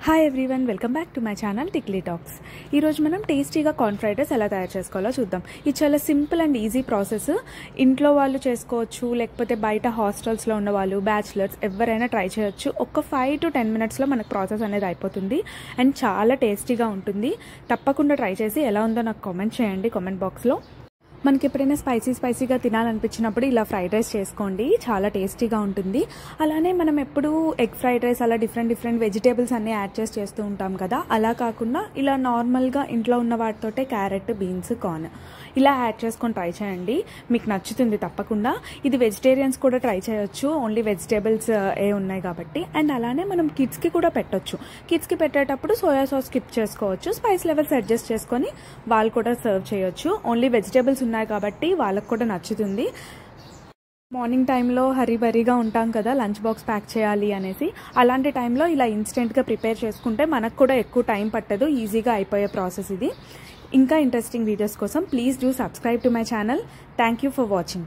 Hi everyone, welcome back to my channel tikli talks. ఈరోజు మనం టేస్టీగా కార్న్ ఫ్రైడ్ రైస్ ఎలా తయారు చేసుకోవాలో చూద్దాం. ఇది చాలా సింపుల్ అండ్ ఈజీ ప్రాసెస్. ఇంట్లో వాళ్ళు చేసుకోవచ్చు, లేకపోతే బయట హాస్టల్స్లో ఉన్న వాళ్ళు, బ్యాచిలర్స్ ఎవరైనా ట్రై చేయొచ్చు. ఒక 5 to 10 minutesలో మనకు ప్రాసెస్ అనేది అయిపోతుంది అండ్ చాలా టేస్టీగా ఉంటుంది. తప్పకుండా ట్రై చేసి ఎలా ఉందో నాకు కామెంట్ చేయండి కామెంట్ బాక్స్లో. మనకి ఎప్పుడైనా స్పైసీగా తినాలనిపించినప్పుడు ఇలా ఫ్రైడ్ రైస్ చేసుకోండి, చాలా టేస్టీగా ఉంటుంది. అలానే మనం ఎప్పుడు ఎగ్ ఫ్రైడ్ రైస్ అలా డిఫరెంట్ వెజిటేబుల్స్ అన్నీ యాడ్ చేస్తూ ఉంటాం కదా, అలా కాకుండా ఇలా నార్మల్గా ఇంట్లో ఉన్న వాటితోటే క్యారెట్, బీన్స్, కార్న్ ఇలా యాడ్ చేసుకొని ట్రై చేయండి, మీకు నచ్చుతుంది తప్పకుండా. ఇది వెజిటేరియన్స్ కూడా ట్రై చేయొచ్చు, ఓన్లీ వెజిటేబుల్స్ ఉన్నాయి కాబట్టి. అండ్ అలానే మనం కిడ్స్కి కూడా పెట్టొచ్చు. కిడ్స్కి పెట్టేటప్పుడు సోయా సాస్ స్కిప్ చేసుకోవచ్చు, స్పైస్ లెవెల్స్ అడ్జస్ట్ చేసుకొని వాళ్ళు కూడా సర్వ్ చేయొచ్చు. ఓన్లీ వెజిటేబుల్స్ ఉన్నాయి కాబట్టి వాళ్ళకు కూడా నచ్చుతుంది. మార్నింగ్ టైంలో హరీబరీగా ఉంటాం కదా, లంచ్ బాక్స్ ప్యాక్ చేయాలి అనేసి, అలాంటి టైంలో ఇలా ఇన్స్టెంట్గా ప్రిపేర్ చేసుకుంటే మనకు కూడా ఎక్కువ టైం పట్టదు, ఈజీగా అయిపోయే ప్రాసెస్ ఇది. ఇంకా ఇంట్రెస్టింగ్ వీడియోస్ కోసం please do subscribe to my channel. Thank you for watching.